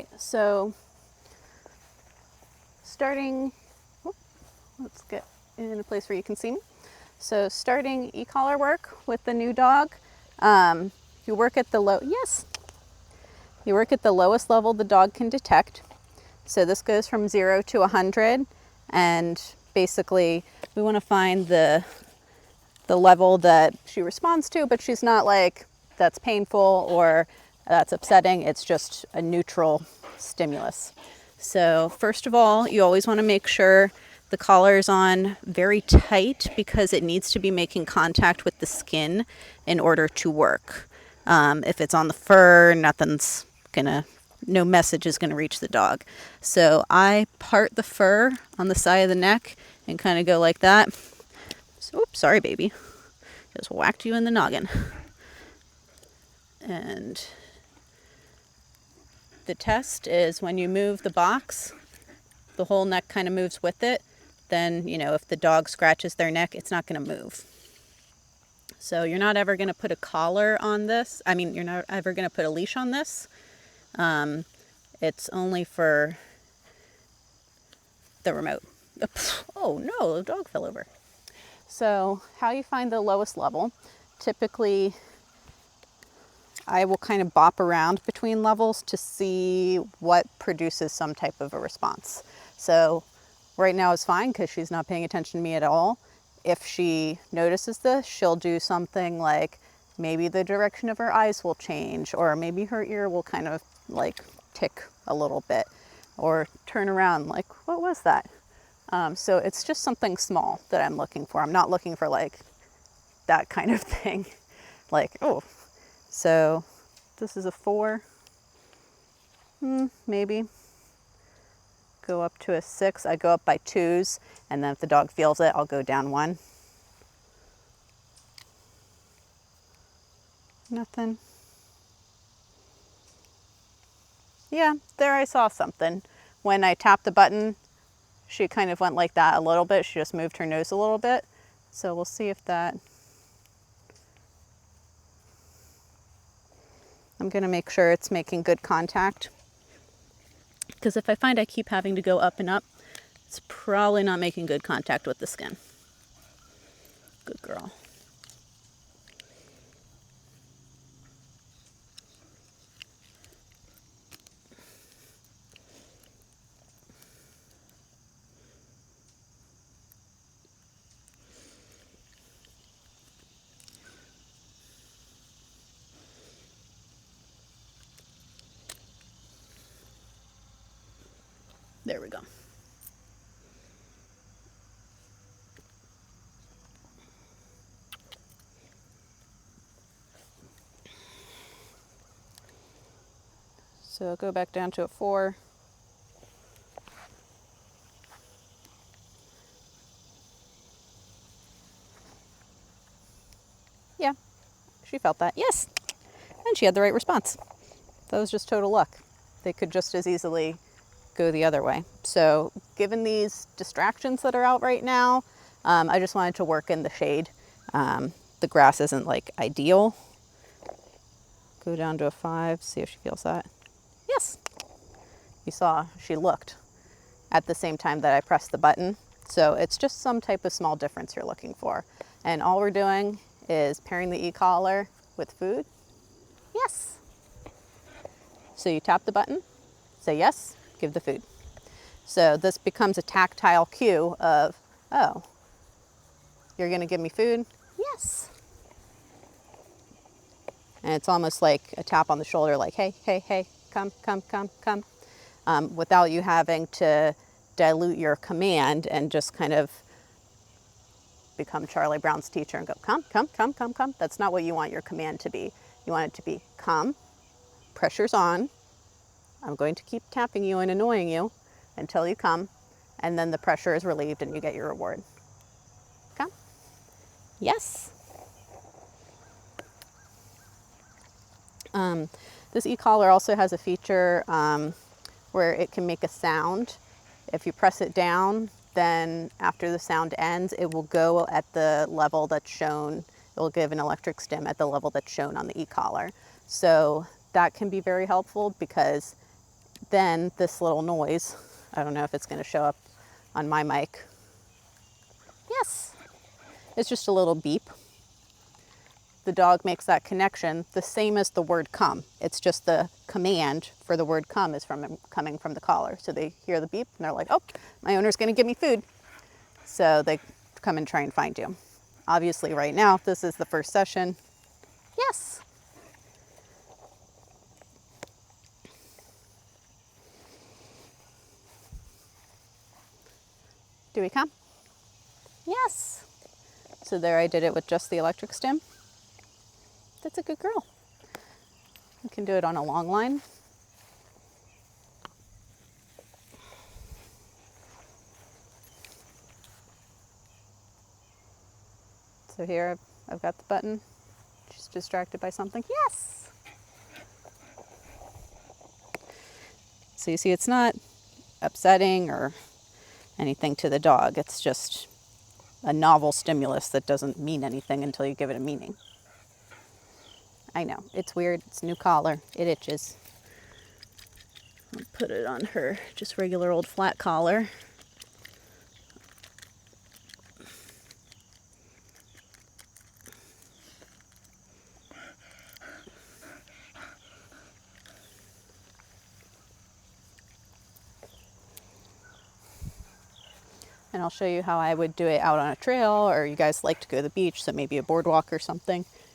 right, so starting, let's get in a place where you can see me. So starting e-collar work with the new dog, you work at the you work at the lowest level the dog can detect. So this goes from 0 to 100, and basically we want to find the level that she responds to, but she's not like that's painful or that's upsetting. It's just a neutral stimulus. So first of all, you always want to make sure the collar is on very tight because it needs to be making contact with the skin in order to work. If it's on the fur, no message is gonna reach the dog. So I part the fur on the side of the neck and kind of go like that. So, oops, sorry, baby. Just whacked you in the noggin. And the test is when you move the box, the whole neck kind of moves with it. Then, if the dog scratches their neck, it's not going to move. So you're not ever going to put a collar on this. You're not ever going to put a leash on this. It's only for the remote. Oh no, the dog fell over. So how you find the lowest level, typically I will kind of bop around between levels to see what produces some type of a response. So right now it's fine because she's not paying attention to me at all. If she notices this, she'll do something like maybe the direction of her eyes will change, or maybe her ear will kind of like tick a little bit, or turn around like, what was that? So it's just something small that I'm looking for. I'm not looking for like that kind of thing. Like, oh, so this is a 4, maybe. Go up to a 6. I go up by 2s, and then if the dog feels it, I'll go down 1. Nothing. Yeah, there I saw something. When I tapped the button, she kind of went like that a little bit. She just moved her nose a little bit. So we'll see if that... I'm going to make sure it's making good contact. Because if I find I keep having to go up and up, it's probably not making good contact with the skin. Good girl. There we go. So go back down to a 4. Yeah, she felt that. Yes. And she had the right response. That was just total luck. They could just as easily go the other way. So given these distractions that are out right now, I just wanted to work in the shade. The grass isn't like ideal. Go down to a 5, see if she feels that. Yes. You saw she looked at the same time that I pressed the button. So it's just some type of small difference you're looking for. And all we're doing is pairing the e-collar with food. Yes. So you tap the button, say yes, give the food. So this becomes a tactile cue of, oh, you're going to give me food? Yes. And it's almost like a tap on the shoulder, like, hey, hey, hey, come, come, come, come, without you having to dilute your command and just kind of become Charlie Brown's teacher and go, come, come, come, come, come. That's not what you want your command to be. You want it to be, come, pressure's on. I'm going to keep tapping you and annoying you until you come, and then the pressure is relieved and you get your reward. Come. Yes. This e-collar also has a feature where it can make a sound. If you press it down, then after the sound ends, it will go at the level that's shown. It will give an electric stim at the level that's shown on the e-collar. So that can be very helpful because then this little noise, I don't know if it's going to show up on my mic. Yes, it's just a little beep. The dog makes that connection the same as the word come. It's just the command for the word come is coming from the collar. So they hear the beep and they're like, oh, my owner's going to give me food. So they come and try and find you. Obviously right now, this is the first session. Yes. Do we come? Yes. So there I did it with just the electric stim. That's a good girl. You can do it on a long line. So here I've got the button. She's distracted by something. Yes. So you see it's not upsetting or anything to the dog. It's just a novel stimulus that doesn't mean anything until you give it a meaning. I know, it's weird. It's a new collar. It itches. I'll put it on her just regular old flat collar. And I'll show you how I would do it out on a trail, or you guys like to go to the beach, so maybe a boardwalk or something.